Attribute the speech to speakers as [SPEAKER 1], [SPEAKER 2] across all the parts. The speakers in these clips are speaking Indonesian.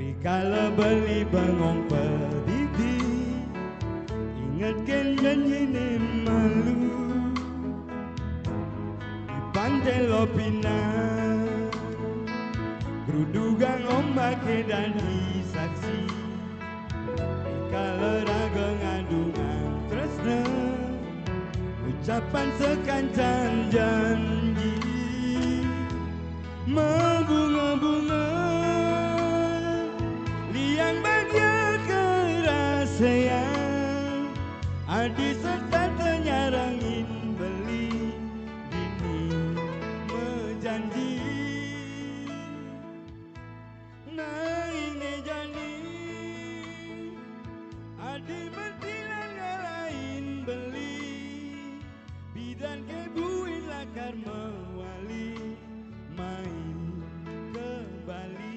[SPEAKER 1] Rikala beli bengong pedidi, ingatkan janji ni malu di pantai Lopina, gerudugang ombak dan saksi. Rikala raga ngadungan tresna, ucapan sekancan janji membunga-bunga, liang bahagia kerasaan, adi serta tenyarangin beli dini menjanji. Nah ini jani adi mentilan ngalahin beli, bidan kebuin lakar mewali main ke Bali.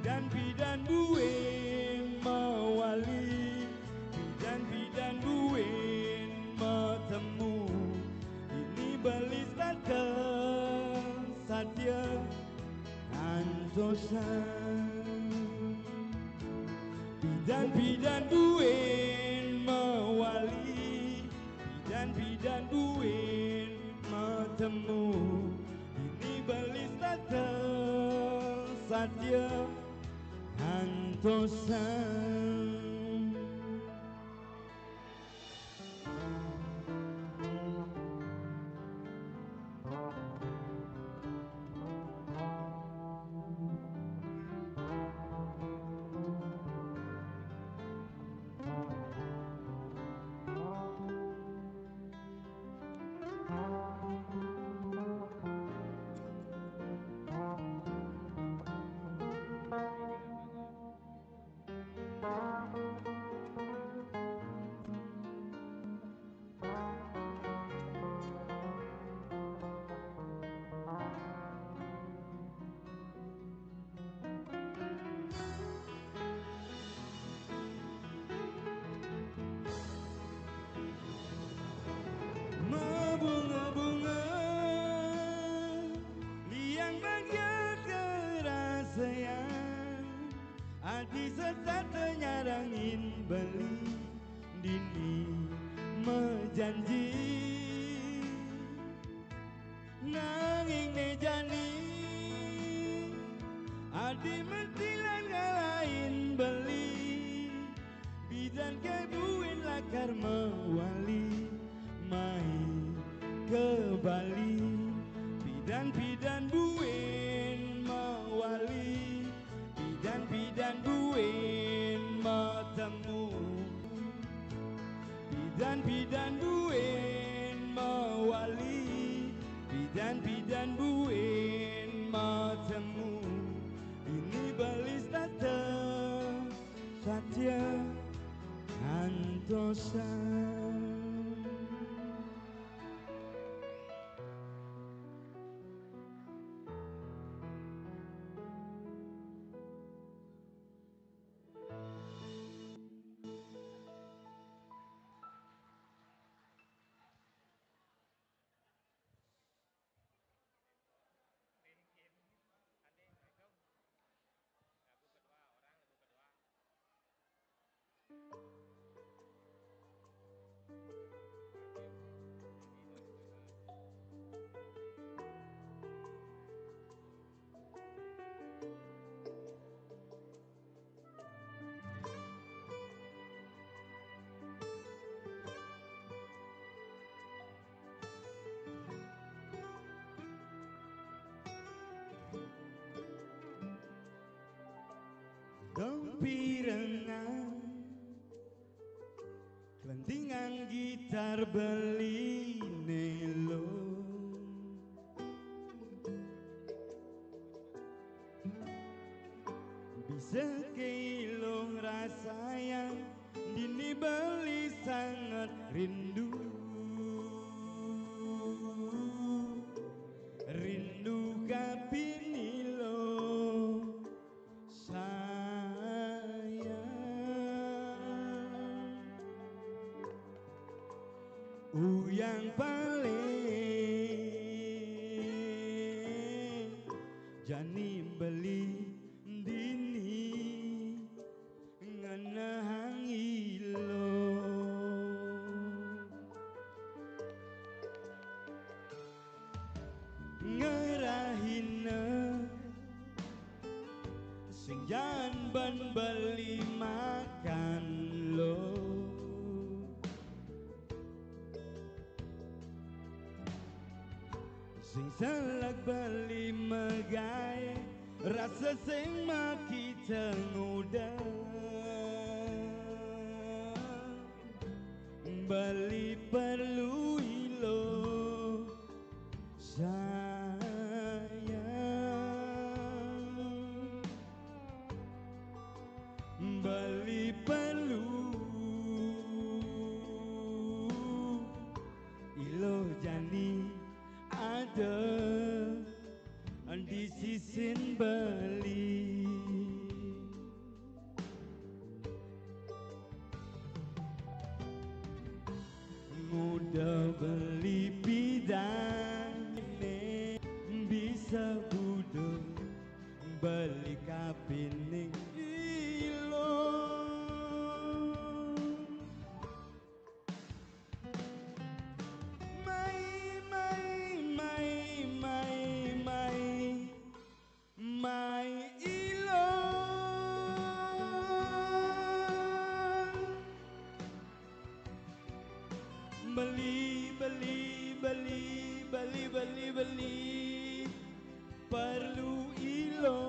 [SPEAKER 1] Bidan buin mewali, bidan buin metemu, ini belis datang satya antosan. Bidan buin mewali, bidan buin metemu, ini belis datang satya antosan. Bunga-bunga, liang bahagia kerasaan, adi serta tenyarangin beli dini menjanji. Nanging nejani adi mentilan ngalahin beli, bidan kebuin lakar mewali main ke Bali. Bidan buin mewali, bidan buin metemu, bidan buin mewali, bidan buin metemu, ini belis datang satya antosan. Dompi renang, kelentingan gitar beli nelo, bisa keilung rasa yang dini beli sangat rindu. Rindu kapinilo yang paling jani beli dini sing janban beli makan lo. Sing selak beli megae rasa sing makita nguda. Beli perlu ilo sayang, beli perlu ilo jani ada di sisin beli. Mudah beli pidane bisa budo beli kapining ilo. Mai mai mai mai mai mai ilo. Beli beli beli beli beli beli perlu ilo.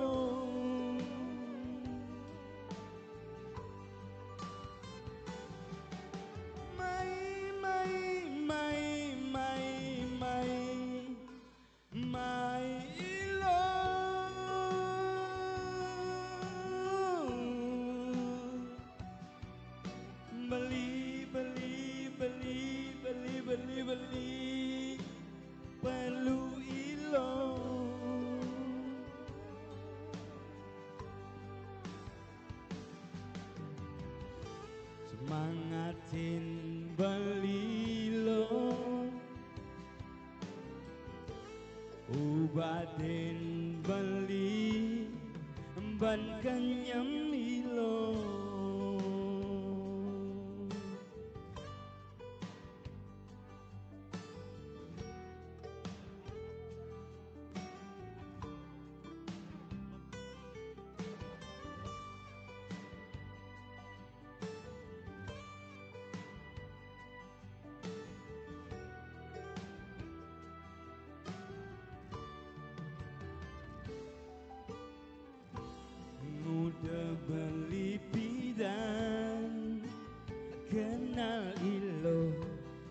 [SPEAKER 1] Mai mai mai mai mai mai ilo. Beli beli beli beli beli beli perlu ilo. Semangatin beli lo, ubatin beli ban kenyam ilo. Mudah beli pidan kenal ilo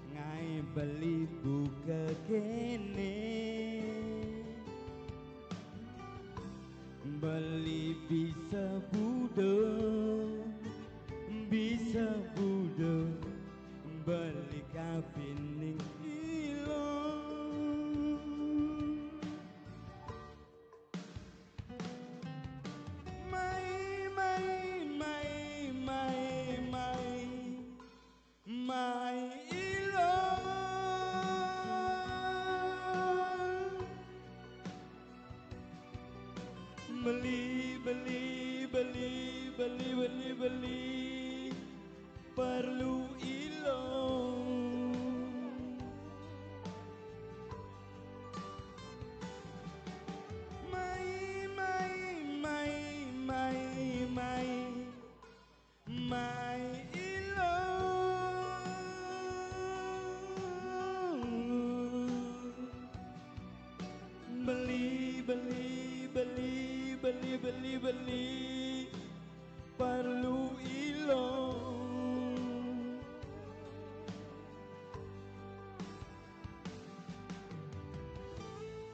[SPEAKER 1] ngai beli buka kene. Beli bisa budo beli kapining ilo. Mai ilo. Beli beli beli beli beli beli perlu ilo. Mai mai mai mai mai mai ilo. Beli beli beli beli beli beli perlu ilo.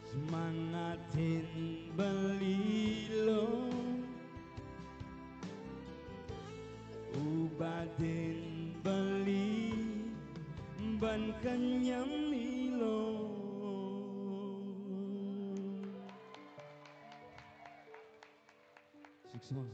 [SPEAKER 1] Semangatin beli lo, ubatin beli ban kenyam ilo. Sukses.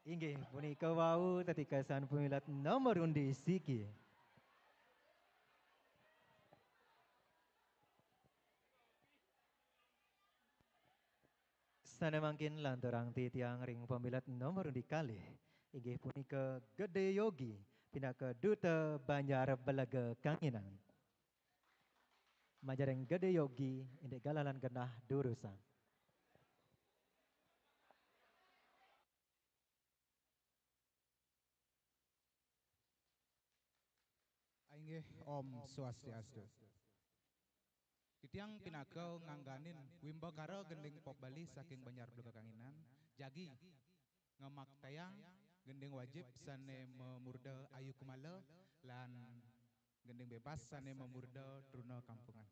[SPEAKER 2] Inggih punika wau tetikasan pemilat nomor undi siki. Sana mangkin lanturang titiang ring pemilat nomor undi kali. Inggih punika Gede Yogi pinaka Duta Banjar Belaga Kanginan. Majareng gede yogi indek galalan genah durusang.
[SPEAKER 3] Ainggih Om Swastiastu. Kitiang pinagau ngangganin wimbo karo gending pop Bali saking Banjar Belu Kanginan jagi ngemak tayang gending wajib sane memurda ayu kumala lan gending bebas sane memurda truna kampungan.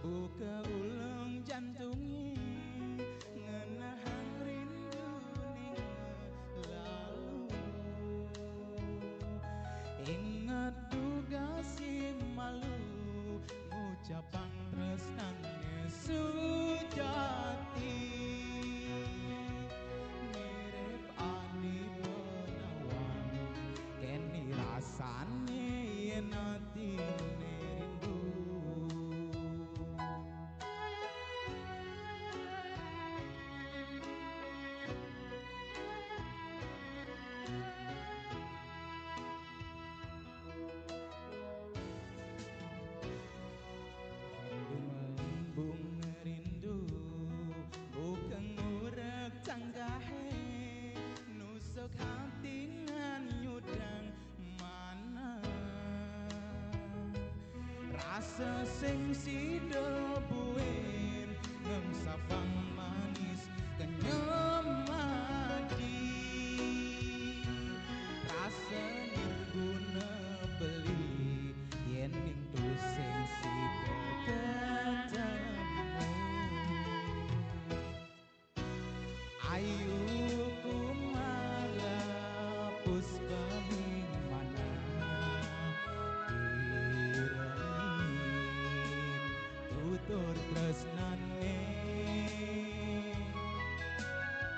[SPEAKER 3] Buka ulung jantungi ngenahan rindu ning lalu ingat duga si malu ngucapan tresnane sujati mirip ani penawan keni rasane yen atine rindu. Embung rindu bukan ngurek canggahe nusuk hati ngan nyudang mana rasa sing sida buin ngemsapang manis kenyemadi rasa nirguna beli yen ning sing sida ketemu ayu kumala puspa ning mana irengin tutur tresnane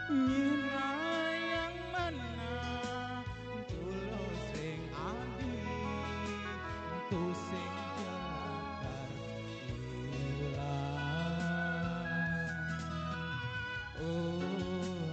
[SPEAKER 3] nyirayang mana tulus sing adi tu sing kelakar ilang oh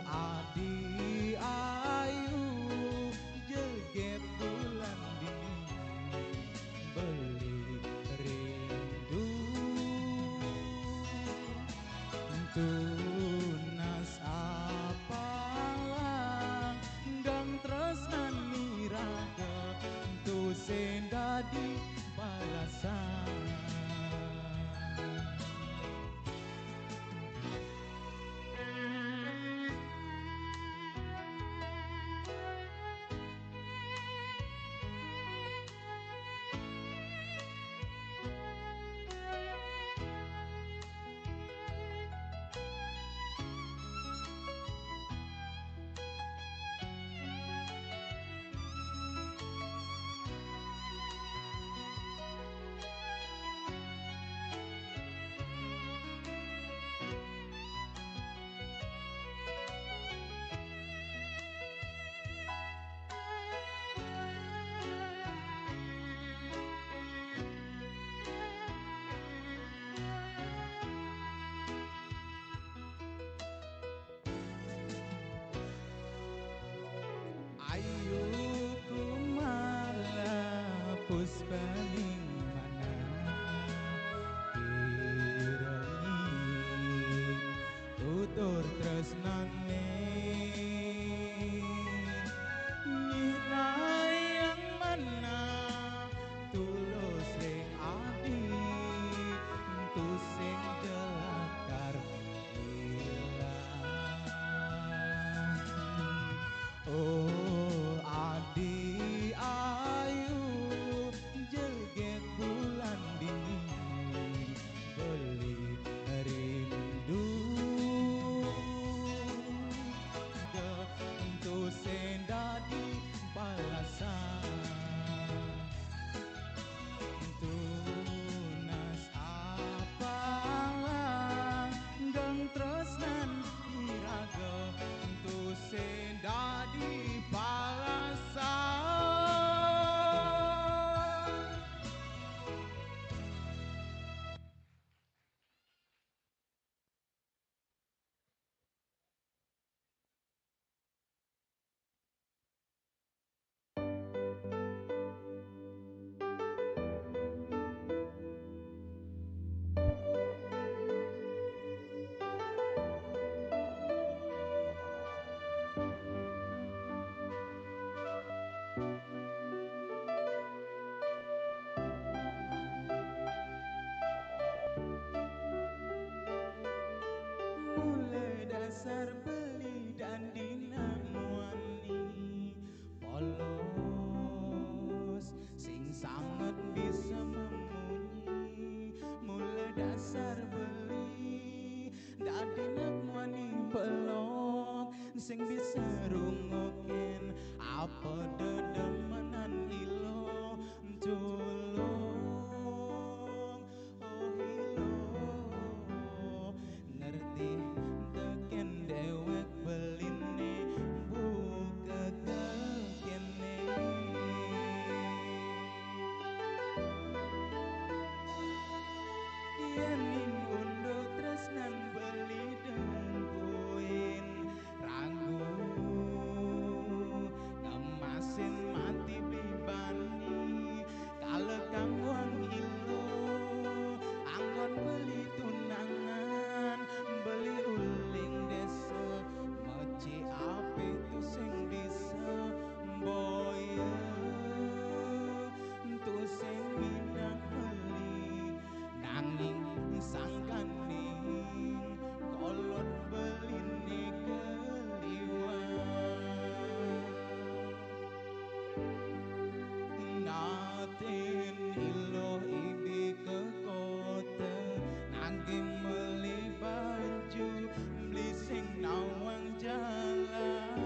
[SPEAKER 3] sing bisa rungokin apa dedemenan ilo tulung oh ilo ngerti teken dewek beline buka kekene yening unduk tresnan beli dengkuin ranggu ngemasin mati bibani kalekang wang ilo anggon beli tunangan beli uling desa meci ape tu sing bisa boya tu sing minang beli nanging sangkaning kolot beline keliwat ngatin ilo ibi ke kota nanging meli baju beli sing nawang jalan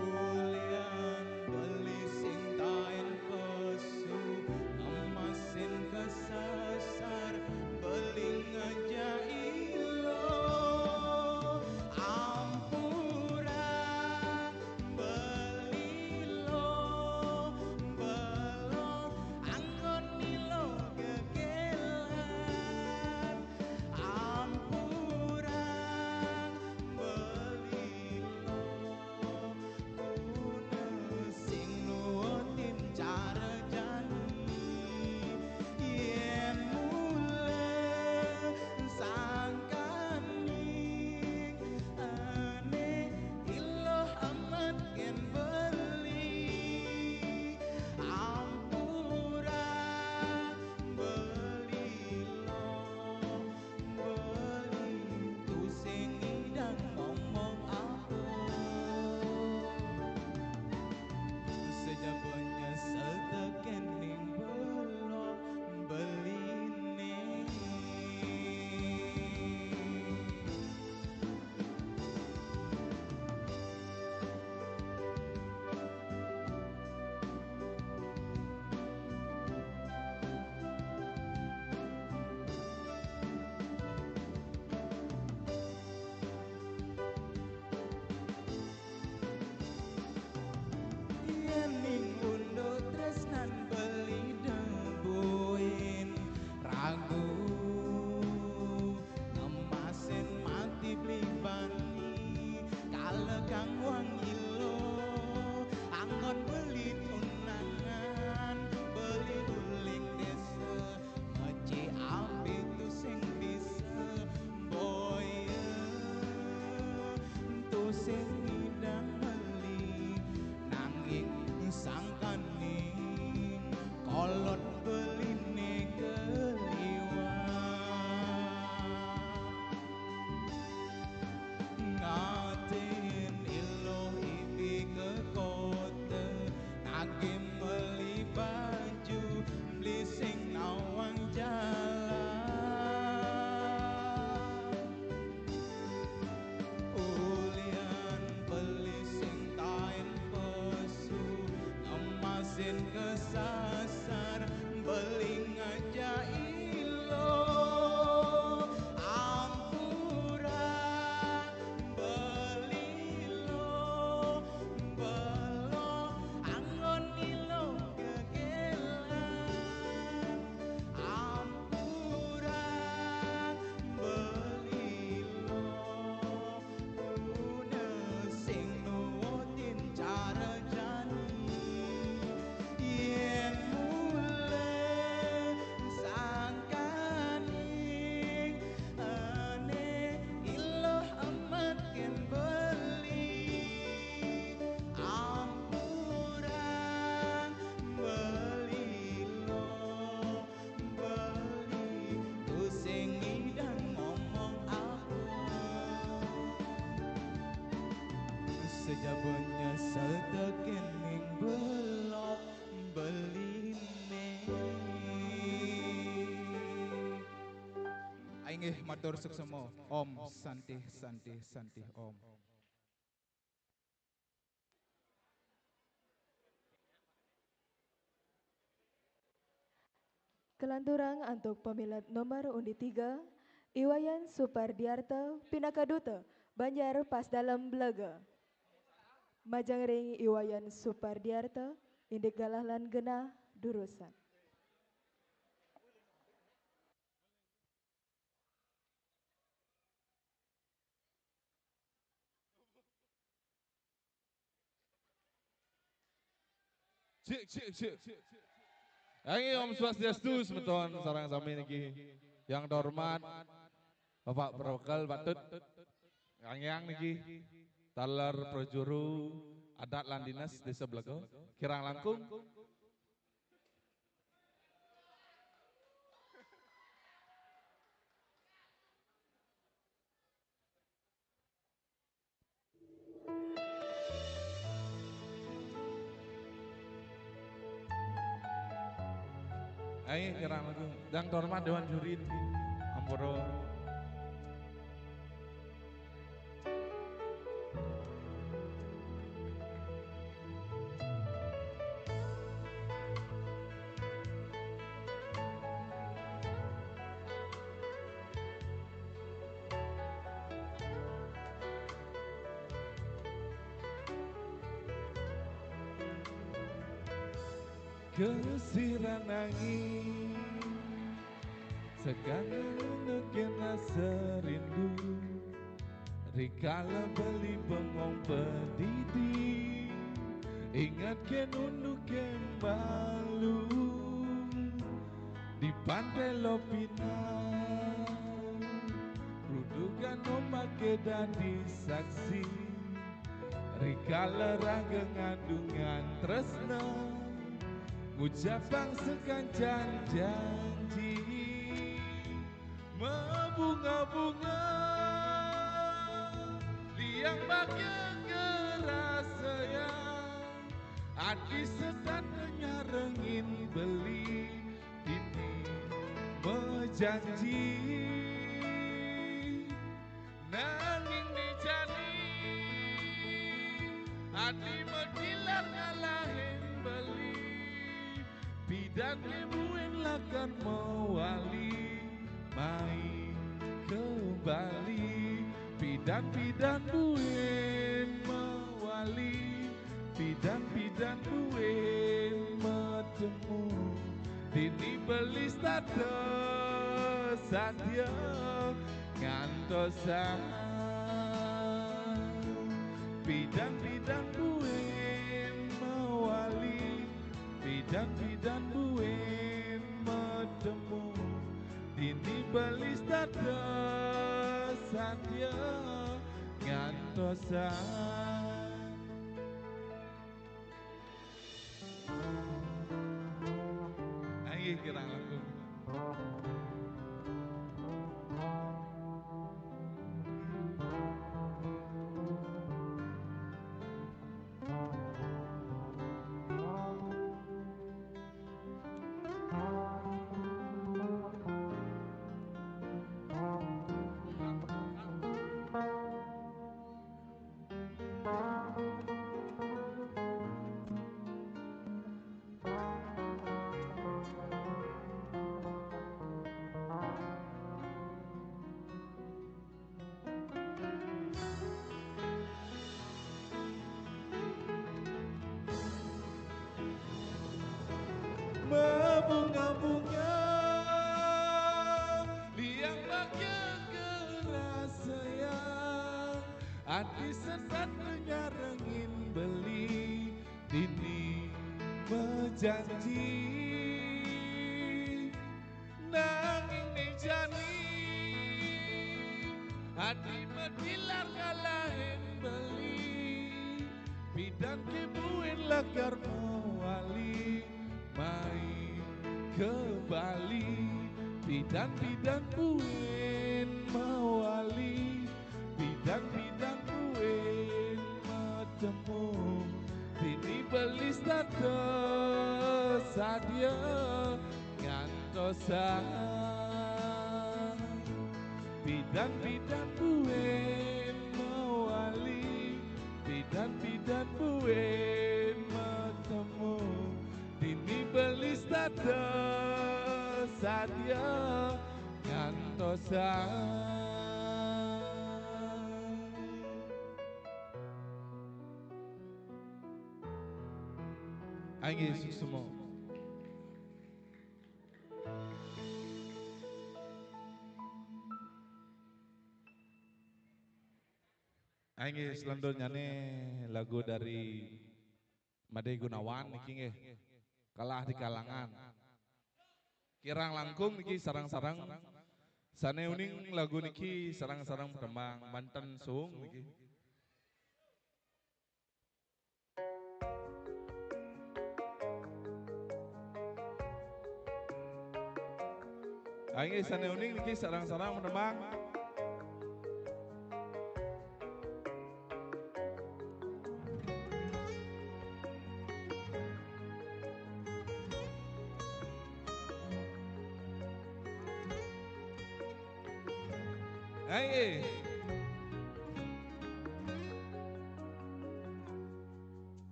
[SPEAKER 3] ulian beli sing taen pesu ngemasin kesasar beli ngejak ilo ampura beli lo belok anggon ilo gegelan ampura beli lo sing nuotin cara jani yen mule sangkaning ane iloh amat ken beli ampura beli lo beli tu sing idang ngomong apa sejabanya setekening belok beline yening unduk tresnan beli debuin ragu ngemasin mati beli bani kalekang wang ilo anggon beli tunangan beli uling desa meci api tu sing bisa boya tu sing idang beli nanging sangkaning kolot beline keliwat ngatin ilo ibi ke kota nagim beli baju beli sing nawang jalan ulian beli sing taen pesu ngemasin kesasar beli ngajak ilo ampura beli lo belok anggon ilo gegelan ampura beli lo sing nuotin cara jani yen mule sangkaning ane iloh amat ken beli ampura beli lo beli tu sing idang ngomong apa sejabanya setekening belok beline aing saingih matur suksema. Om Santi Santi Santi Om.
[SPEAKER 4] Kelanturang untuk pemilat nomor undi 3, Iwayan Supardiarto Pinakaduta, Banjar Pas Dalam Belaga. Majang ring Iwayan Supardiarto, indik galahlan genah durusan.
[SPEAKER 5] Cik. Yang Om Swastiastu semeton sarang sami niki. Yang terhormat Bapak Prokal Batut. Yang niki Talar Projuru Adat Landinas Desa Blago. Kirang langkung. Ayo kirang langkung. Yang terhormat Dewan Juri Amporo. Kesiran angin sekarang nukin serindu rikala beli bengong pedidi ingat ke nunduk ke malu di pantai Lopina rudukan ombak ke dadi saksi rikala raga ngandungan tresna ucapan sekancan janji membunga-bunga liang bahagia kerasayang hati setan nyarengin beli ini berjanji nanging dijani hati medilar ngalahin beli bidan kebuin lakan mewali main kembali bidan buin mewali bidan buin metemu dini belis tada sadia ngantosan bidan buin mewali bidan buin metemu dini belis tada sadia ngantosan. Ayo kirang langkung. Berbunga-bunga liang bahagia kerasayang hati setan nyarengin beli dini berjanji nanging dijani hati medilar ngalahin beli bidan kebuin lakar mewali main ke Bali bidan buin mewali bidan buin metemu dini belis tada sadia ngantosan bidan buen mewali, bidan buen metemu, dini belis tata sadia ngantosan. Aing semua. Aing selanjutnya nih lagu dari Made Gunawan niki nggih. Kalah di kalangan. Kirang langkung niki sarang-sarang sane uning lagu niki sarang-sarang Demang Banten Sung niki. Aing sane uning niki sarang-sarang Demang. Aing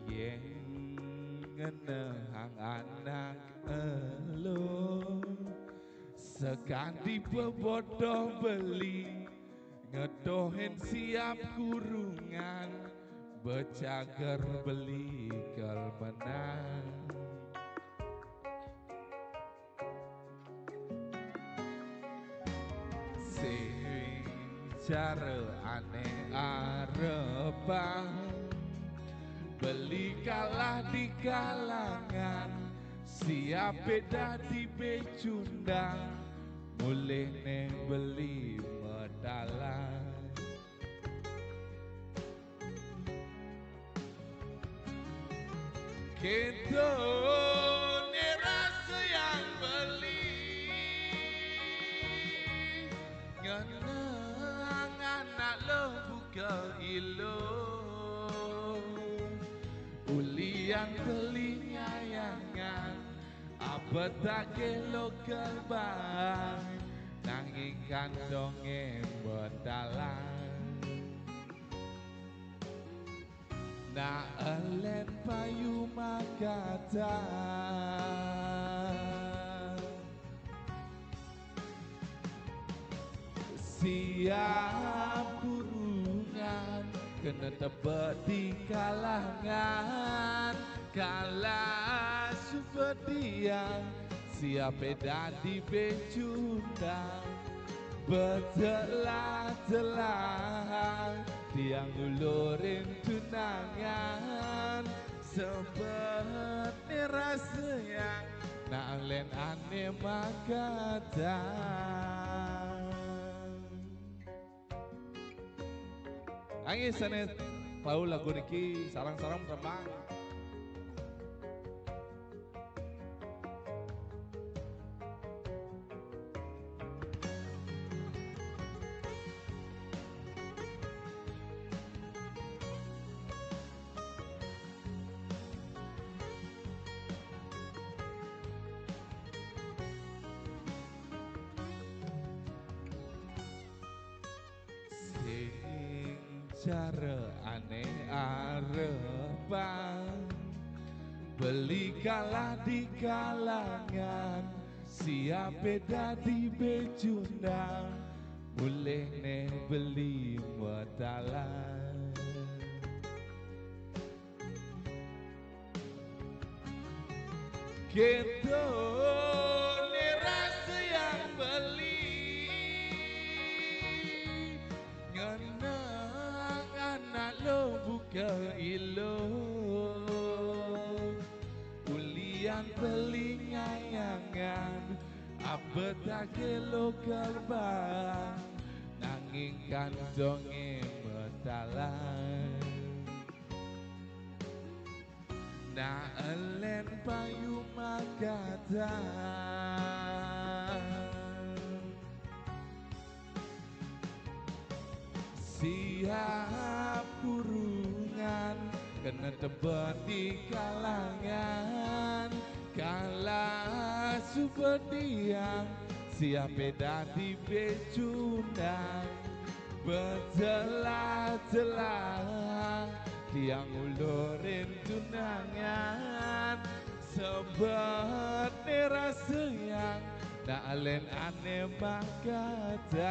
[SPEAKER 5] yen ngenehang anak elo sekandi bebodoh beli ngedohen siap kurungan becager beli kel menang sing cara aneh arepang beli kalah di kalangan siap beda di becundang mulih ne beli medalan kita ne rasa yang beli ngenang anak lo buka ilo ulian beli nyayangan apa tak lo kelbang nanging kandonge bedalan na elen payu makata siap kurungan kena tebak di kalangan kalah subedian siap beda di becundang betelah-telah tiang ulurin tunangan sempet rasa yang nak len aneh makatan Angin sana tahu lagu niki sarang-sarang Demang. Cara aneh arepan beli kalah di kalangan siap beda di becundang boleh ne beli medalan kita ne rasa yang beli lo buka ilo ulian beli nyayangan apa tak lo kerbang nanging kandonge bedalan na elen payu makatan siap kurungan kena tebak di kalangan kalah subedian siapa di becundang berjelah-jelah tiang ulurin tunangan sebet rasa yang nak alen ane makadang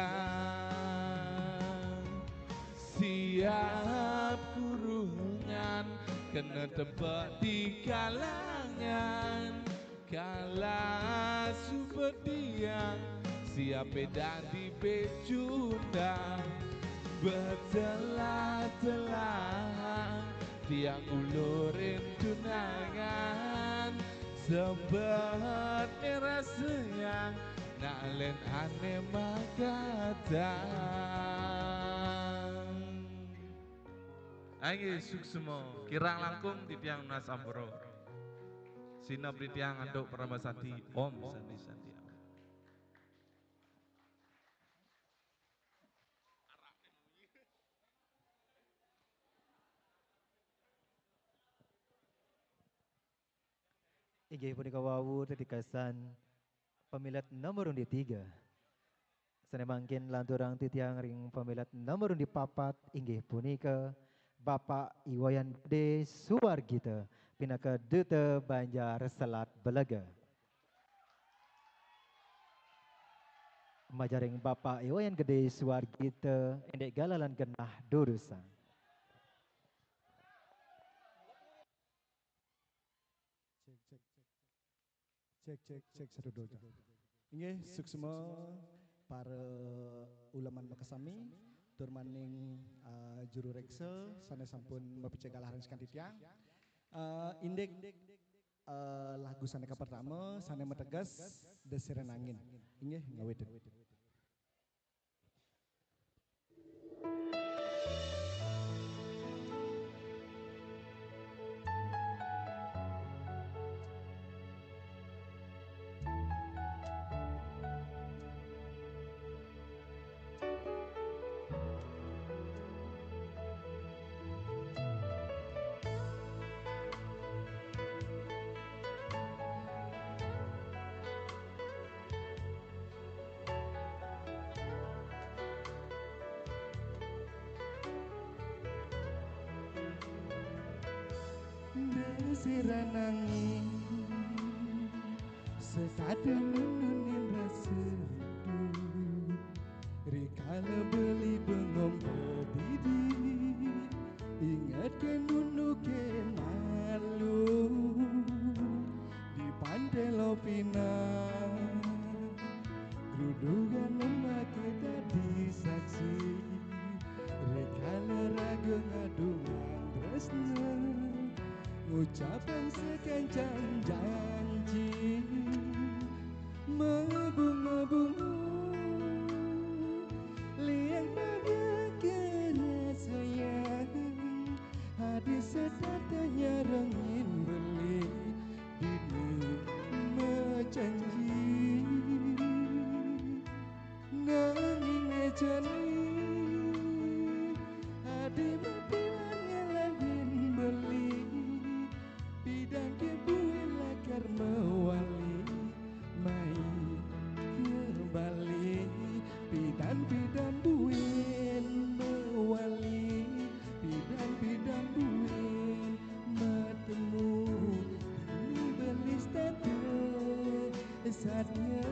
[SPEAKER 5] siap kurungan kena tebak di kalangan kala super diang siap beda di becundang bertelah-telah tiang ulurin tunangan sebet rasanya nak len ane makadang Ayo suksemo kirang langkung di tiang Nas Amboro Sinap di tiang anduk Paramasati Om Sandi Sandi
[SPEAKER 2] Inggih punika wawu tetikasan pemilat nomor undi 3. Sane mangkin lanturang titiang ring pemilat nomor undi 4 inggih punika Bapak Iwayan D. Suwargita pinaka Duta Banjar Selat Belaga. Majaring Bapak Iwayan Gede Suwargita endek galalan genah durusan.
[SPEAKER 1] Cek satu dua. Inggih suksema para ulaman makasami tur maning juru reksa sanes sampun mapicek kalaharan sekanti tiang. Indek lagu saneka pertama sane metegas desiran angin. Inggih ngawedin. Desiran angin sekadang nunin rasa rikala beli bengong berdiri ingatkan dulu ke malu di pantai Lopina kerudugan lemak kita disaksi rikala raga ngadungan tresna ucapan sekencang janji mabung-mabung liang pada kerasayang hadis sedatanya rangin beli dini menjanji nanging ejani adi mapilan ngelangin beli bidang kebuin lakar mewali mai kembali bidan buin mewali bidan buin matemu ini beli status saatnya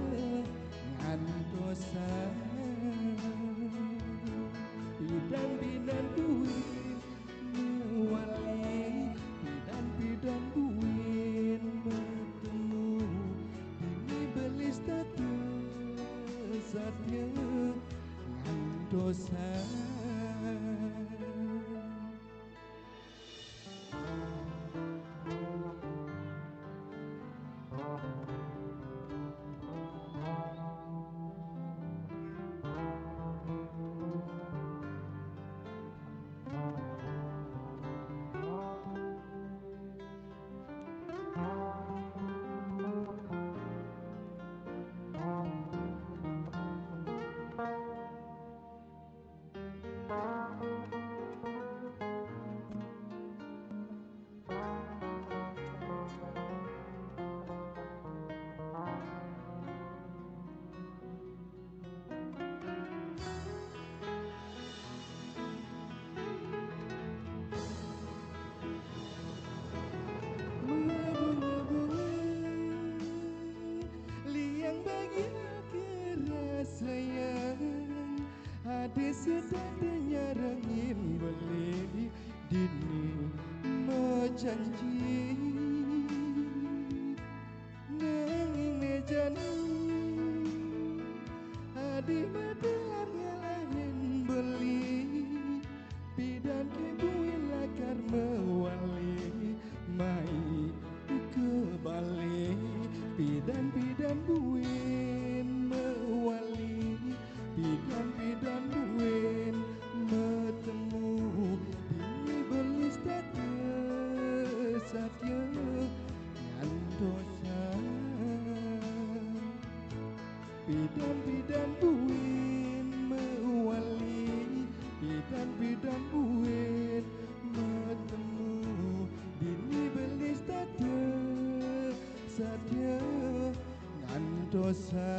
[SPEAKER 1] ngantosan bidan buin mewali bidan buin bertemu ini beli status saatnya ngantosan Sedadanya rangin beli dini mejanji nanging nejani adi madalam ngalahin beli bidan kebuin lakar mewali mai kebalik bidan buin mewali bidan buin metemu dini belis satya ngandosa bidan buin mewali bidan buin metemu dini belis satya ngandosa.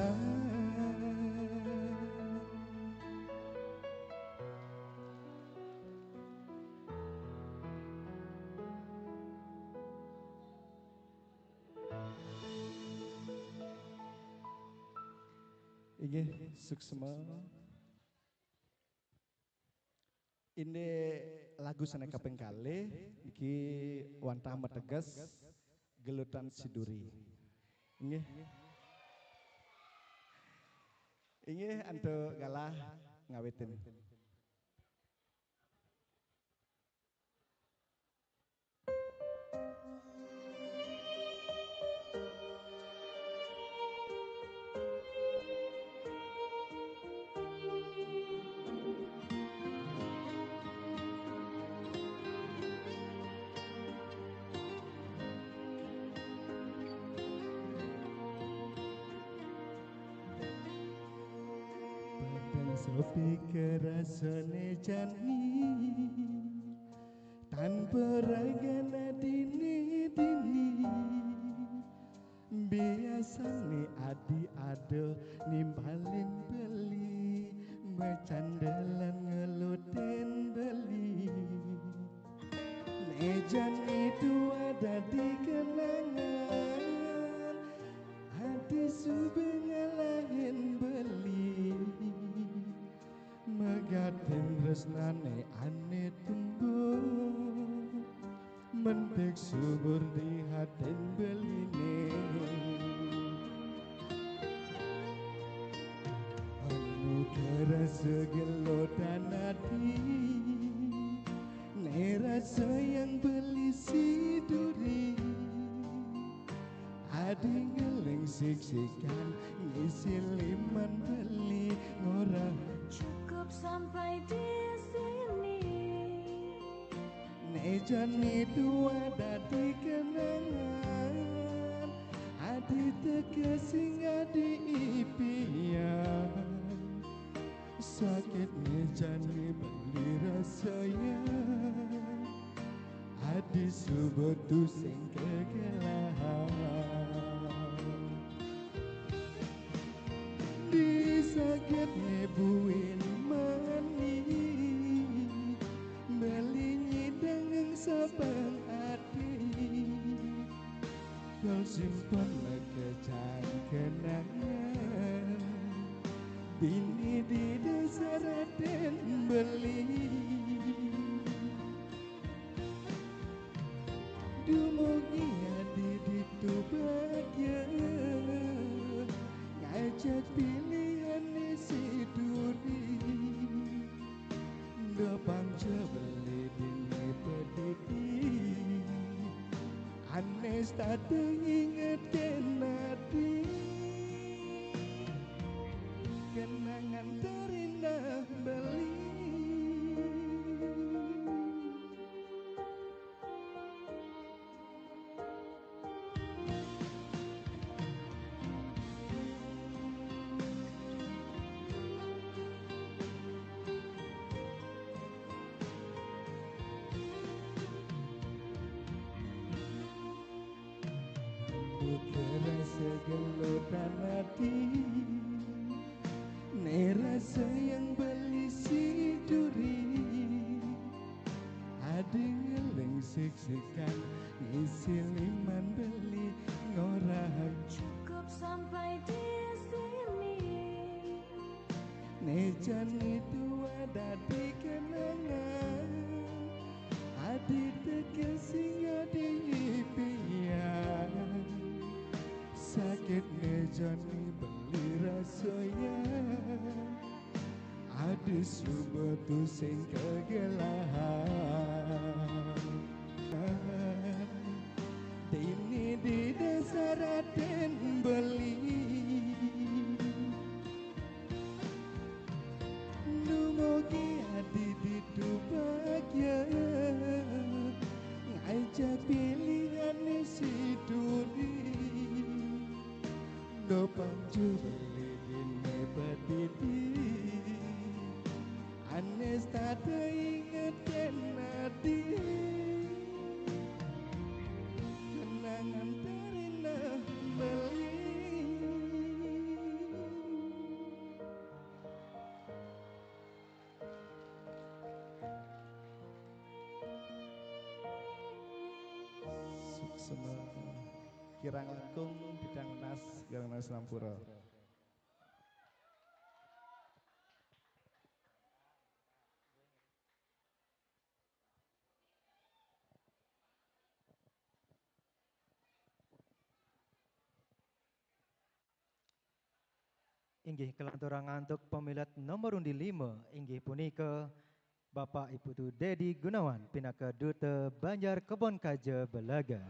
[SPEAKER 1] Inggih suksma. Ini lagu sana kaping kalih iki wantah meteges gelutan siduri. Inggih. Inggih antuk galah ngawitin. Sopi kerasane jani tanpa ragana dini biasane adi ada nimbalin beli mecandelan ngelutin beli nejan itu ada di kenangan hati sube ngalahin beli megatin tresnane ane tumbuh mentek subur di hatin beline anu kerasa gelodan hati nerasa yang beli siduri adi ngeleng siksikan ngisi liman beli ngorah
[SPEAKER 6] cukup sampai di sini.
[SPEAKER 1] Nejan itu ada di kenangan, adi tekesing adi impian. Sakit nejan beli rasanya, adi subetu sing kegelahan. Di sakit nebuin mani belinyi dengan sabang hati kau simpan kejan kenangan bini di desa Raden beli dumugi adi ditu bahagia ngajak pilihan isi duri gapang beli dini pedidi anes tak inget kenati kenangan terindah beli gelutan hati nerasa yang beli siduri adi ngeleng siksikan ngisi liman beli ngorang
[SPEAKER 6] cukup sampai di sini.
[SPEAKER 1] nejan itu di subuh sing kegelahan. Dini di dasar Raden beli, Numogi hati di bahagia, ngajak pilihan isi duri, do panju beli dini batiti, anes tak inget dan nadi. Kenangan terindah beli. Suksema kirang langkung bidang nas Gang Nas Lampura.
[SPEAKER 2] Inggih kelanturan untuk pemilat nomor undi 5 inggih punika Bapak Ibu Tu Dedi Gunawan Pinaka Duta Banjar Kebon Kaja Belaga.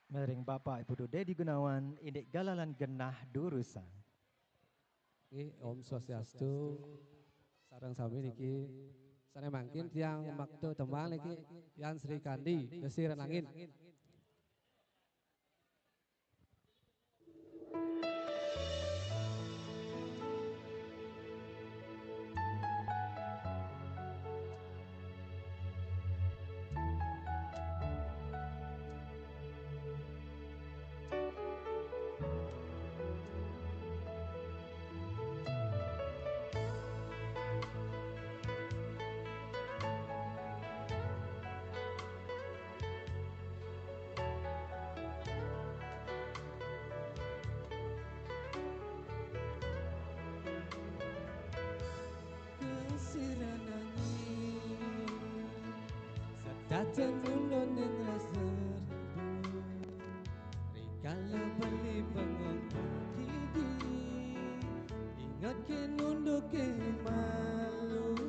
[SPEAKER 2] Mering Bapak Ibu Tu Dedi Gunawan indik galalan genah durusan.
[SPEAKER 7] Om Swastiastu, sareng sami niki sana mangkin tiang makto tembang niki Yan Sri Kandi Desiran Angin.
[SPEAKER 1] Daten ulun ning rasa rindu, rikala beli bengong gigi, ingat ke nunduk ke malu,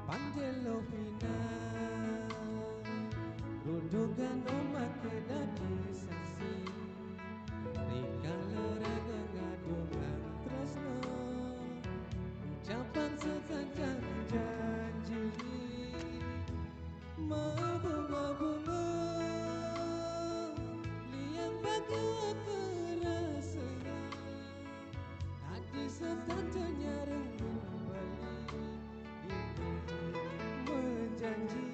[SPEAKER 1] pandelo final, rundukan omak ke dadi saksi, rikala raga ngadungan tresno, ucapan sekancan janji. Mabunga-bunga liang bagi kerasanya, hati setanjanya rengin balik ini menjanji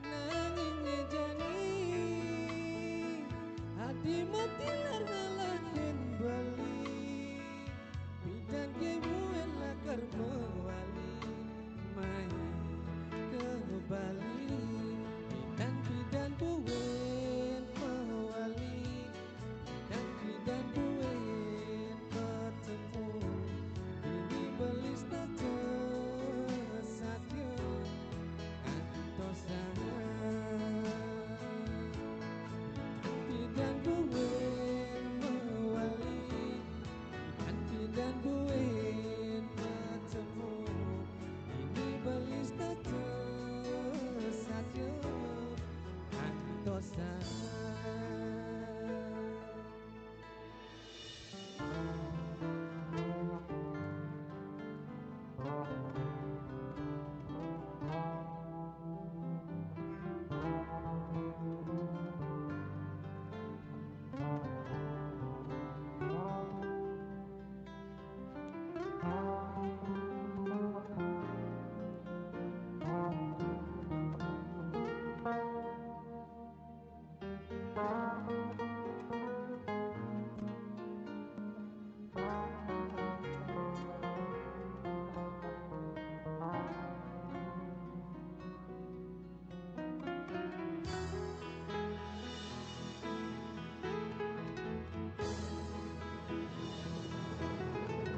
[SPEAKER 1] nanging ngejani hati mati larngalahin balik bidan kebuan lakar mewali Bali bidan buwen mewali bidan buwen bertemu ini belis tak kesatnya antosan bidan buwen mewali bidan buwen bertemu ini belis tak saja antosan.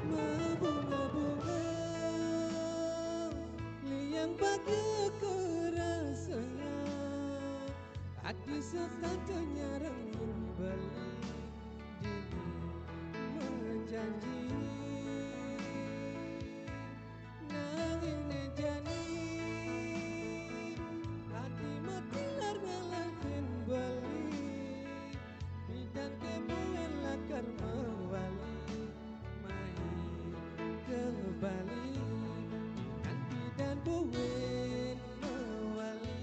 [SPEAKER 1] Bunga-bunga liang bagi kerasanya, hati setanjanya rengin balik
[SPEAKER 7] janji nanging nejani hati mati lar ngalahin bali bidan kebuan lakar mewali main ke Bali kan bidan buin mewali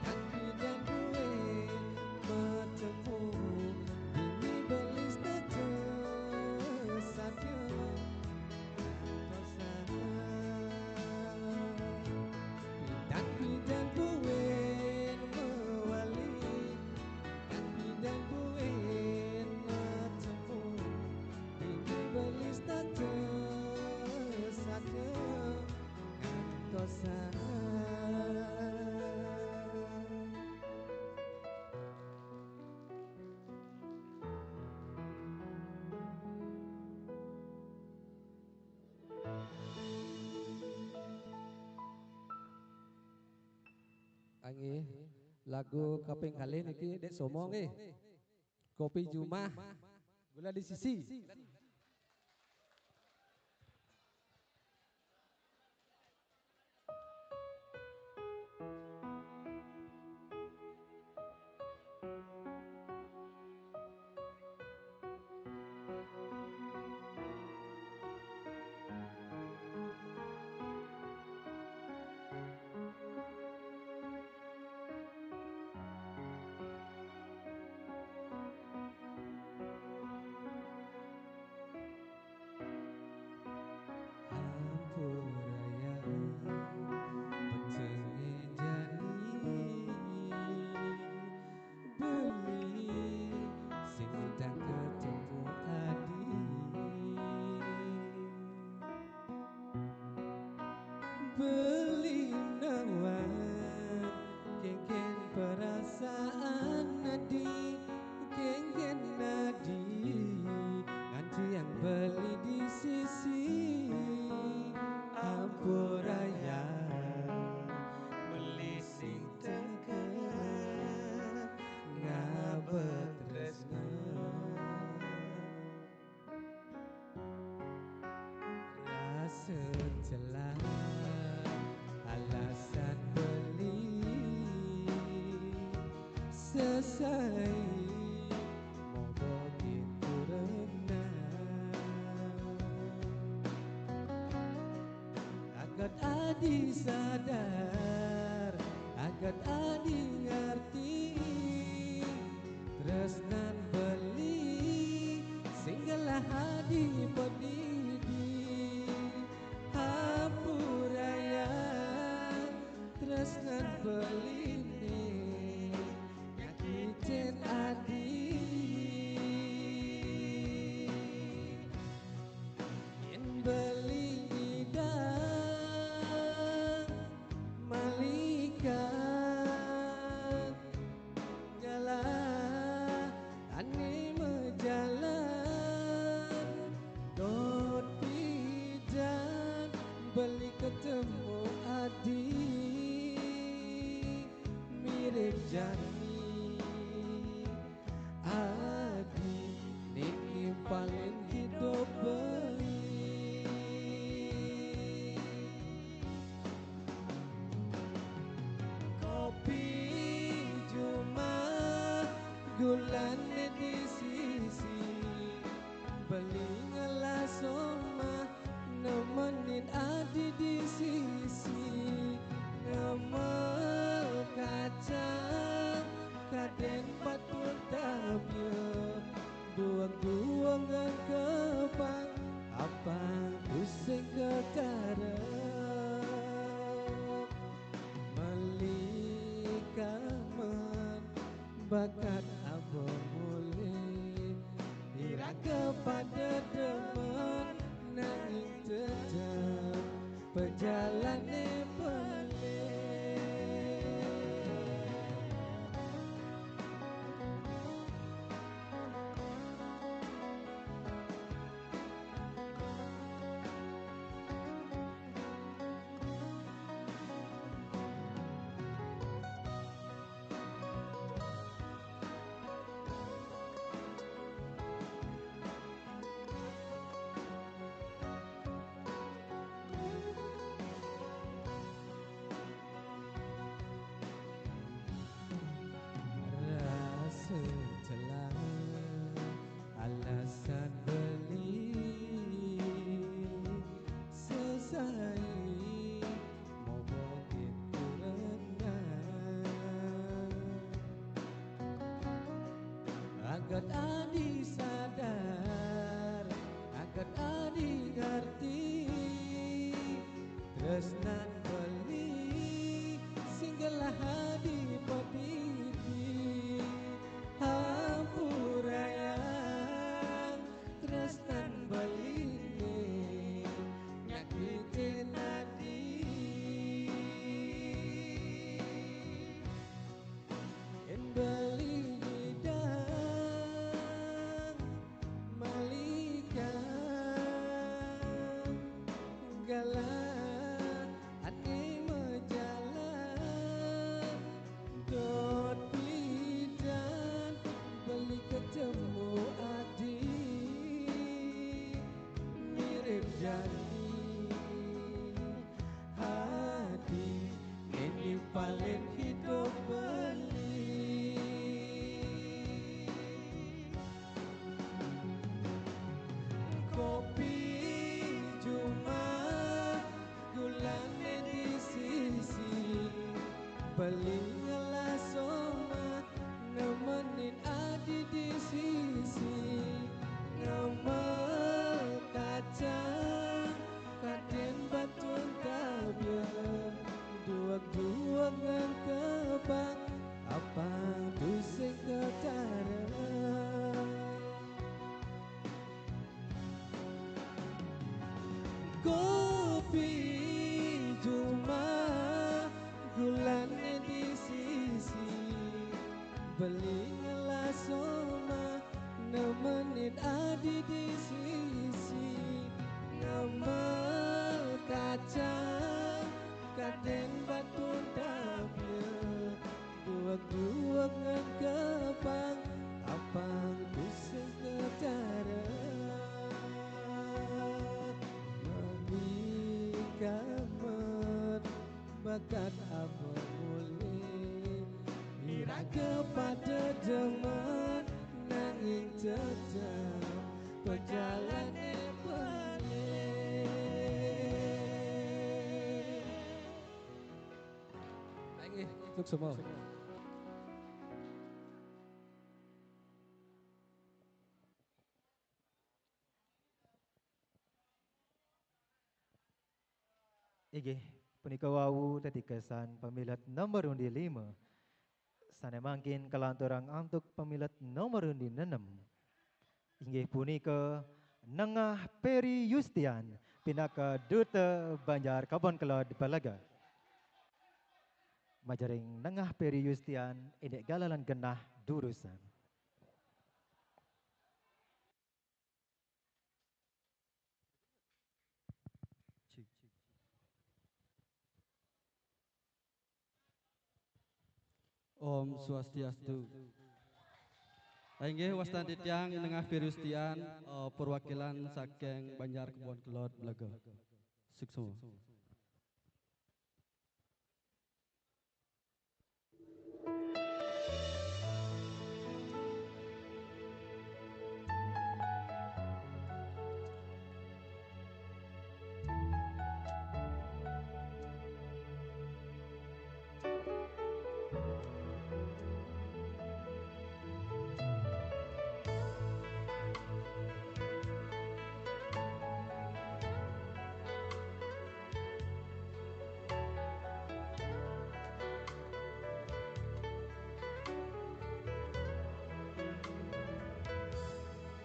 [SPEAKER 7] kan bidan buin bertemu ini belis saja bidan bidan buin mewali kan bidan buin bertemu ini belis saja kantosa. Angin lagu kaping kali niki dek somong kopi Jumah gula di sisi. Ampuraya petenge jani beli sing tak ketemu adi beli nawan kengken perasaan nadi kengken nadi nganti yang beli di sisi ampuraya beli sing tengah ngabet tresna rasa celah alasan beli selesai moga gitu rendah agar adi sadar agar adi ngerti tresnan beli singgalah adi pedidi hampuraya tresnan beli nyakitin adi yen beli idang malikan jalan ane mejalan dot bidan beli ketemu adi mirip jani adi niki paling hidup beli kopi Jumah gulane di sisi beli ngelas omah nemenin adi di sisi ngemel kacang kaden patut tabyo buang-buang kebang apa pusing kekarep melikaman bakat abang mulai ira kepada demen nanging tetap perjalanan balik agar adi sadar, agar adi ngerti tresnan beli singgelah hadi popiti hampurayang tresnan beli nyakitin adi en beli hidang malika galah ane menjalan dot bidan beli ketemu adik mirip janji hati ini paling hidup beli kopi cuma gulanya di sisi beli ngelah soma nemenin adi di sisi ngemel kacang kaden batun tabian duak-duak ngan kebang apa dusik ketara kopi cuma gulanya di sisi beli ngelah soma nemenin adi di sisi ngemel kacang kaden batun tabir duak-duak ngan kebang apang tusuk ketara kamet bakat apa boleh ira kepada demen nanging tetap perjalanan balik. Lagi untuk semua.
[SPEAKER 2] Ige, punika wau tadi kesan pemilat nomor undi 5. Sana mangkin kelanturang untuk pemilat nomor undi 6. Inggih punika Nengah Peri Yustian pinaka Duta Banjar Kebon Kelod Balaga. Majaring Nengah Peri Yustian indek galalan genah durusan.
[SPEAKER 7] Om Swastiastu. Inggih wastani tiang Nengah Pirustian perwakilan saking Banjar Kebon Kelot Blaga. Sukses.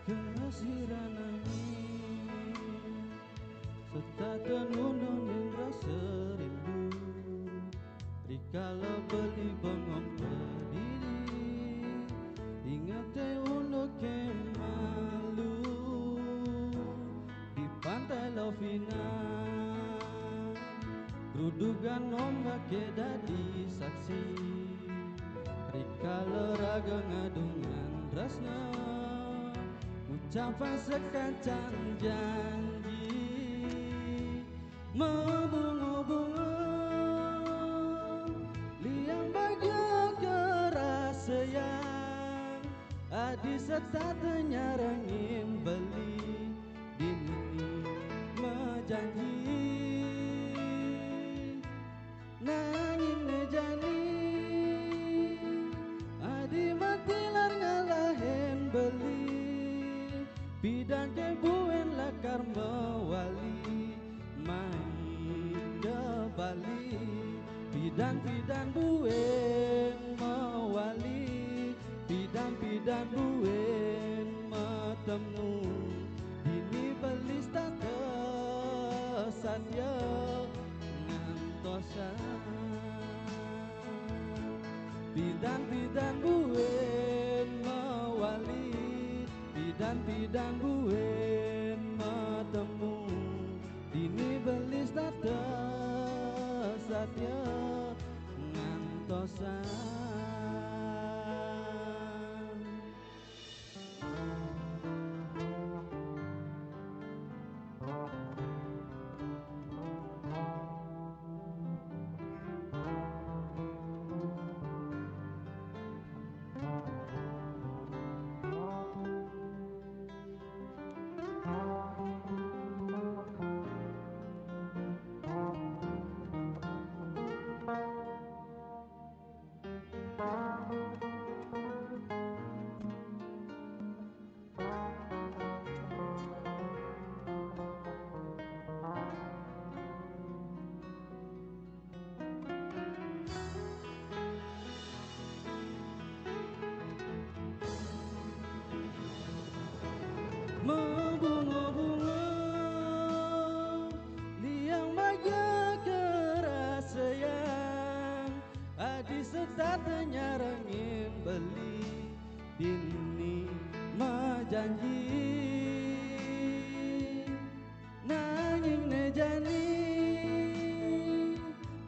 [SPEAKER 8] Kehasiranami serta tenun rasa rindu rikala beli bengong berdiri ingat uno ke malu di pantai Lovina gerudugan ombak ke dadi saksi rikala raga ngadungan rasna ucapan sekacang janji membunga-bunga liang bahagia kerasayang adi serta tenyarangin beli dini menjanji nangin nejani adi matilar ngalahin beli bidan kebuen lakar mewali main ke Bali bidan buen mewali bidan buen metemu ini belis tak kesatya ngantosan bidan buen mewali bidan buen metemu ini belis tak kesatya ngantosan. Membunga-bunga liang bahagia keras sayang adi serta tenyarangin beli dini majanji nanging nejani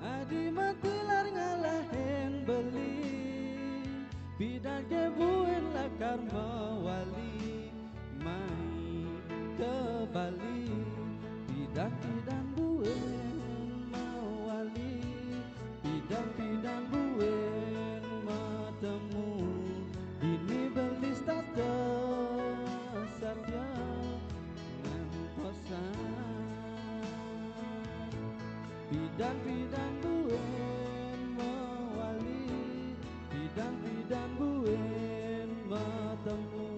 [SPEAKER 8] adi matilar ngalahin beli bidan kebuen lakar mewali main ke Bali bidan buen mewali bidan buen metemu ini belis tak kesatya ngantosan bidan buen mewali bidan buen metemu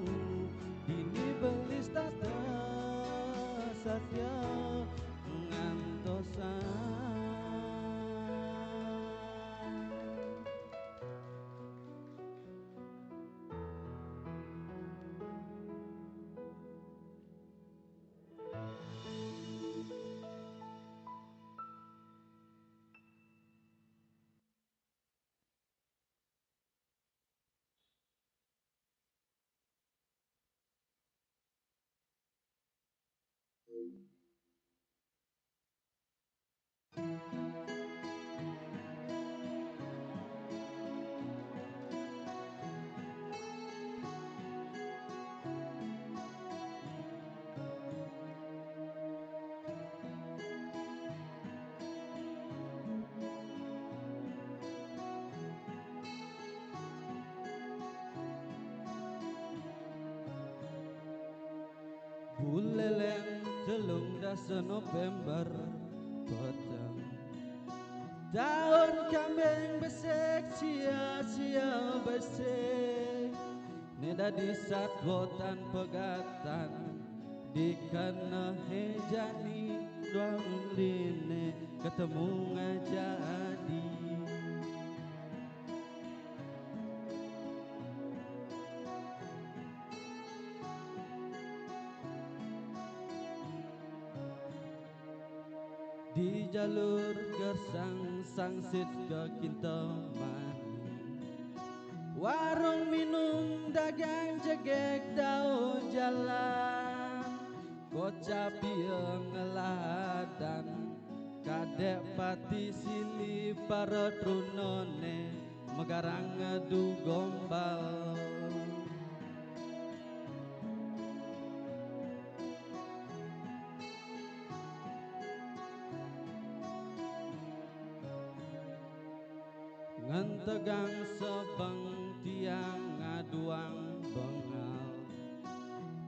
[SPEAKER 8] ini belis tak kesatya ngantosan. Buleleng telung dasa November petang daun kambing besek sia-sia besek neda di satwotan pegatan di kana hejani doang line ketemu ngajadi di jalur gersang sangsit ke Kintamani warung minum dagang jegek daun jalan kocap yang ngeladan kadek pati sili para trunone megarang ngadu gombal ngantegang sebeng tiang ngaduang bengal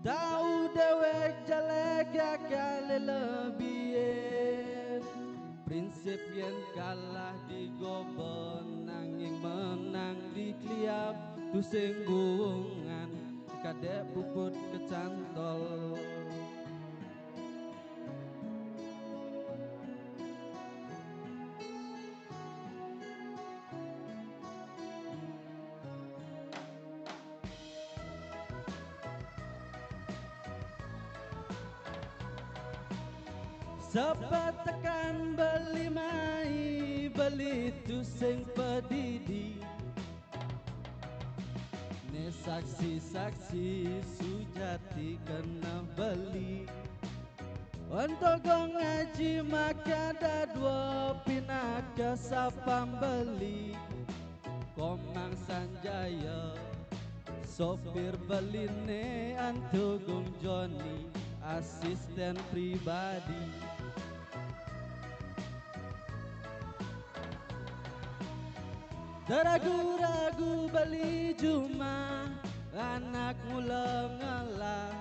[SPEAKER 8] tahu dewek jelek kali lebih prinsip yang kalah di goben nanging menang di kliap tusing buungan kadek puput kecantol. Sapa tekan beli mai beli tu sing pedidi. Ne saksi-saksi sujati kena beli. Untuk ngaji maka ada dua pinaka sapam beli. Komang Sanjaya sopir beline Antugung Joni asisten pribadi. Ragu-ragu beli Juma anak mula ngalah.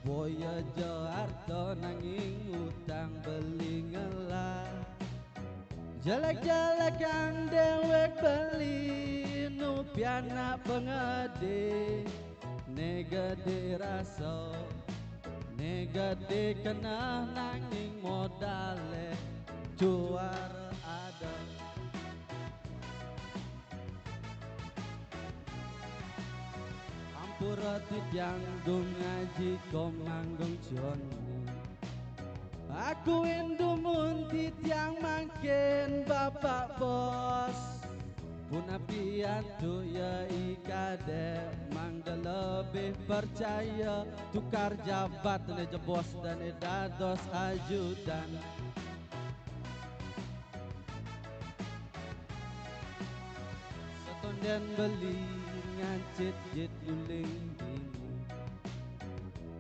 [SPEAKER 8] Boya Jaharto nanging utang beli ngalah. Jelek-jelek yang dewek beli nu piana pengede. Negede rasa negede kena nanging modale juara ada. Puratit yang ngaji komanggung Joni. Aku indumun titiang makin bapak bos. Puna piatu ya ikade mangga lebih percaya. Tukar jabat ne jebos dan dados ajudan. Setonden beli ngancit jit guling ini.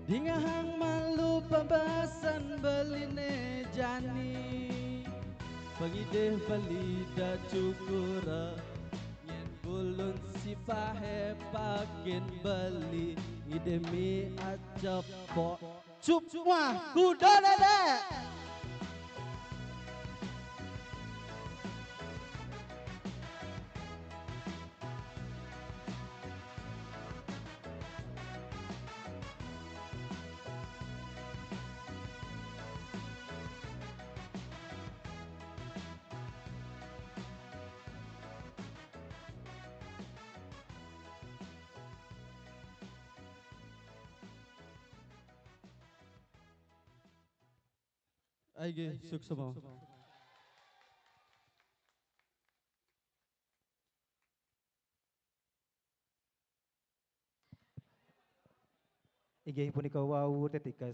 [SPEAKER 8] Dingahang malu pembahasan beline jani. Pengideh beli da cukura. Nyen bulun si pahe pakin beli. Ide mi acap pok cup wah kuda dedek. Aige suksema.
[SPEAKER 2] Inggih punika wau ketika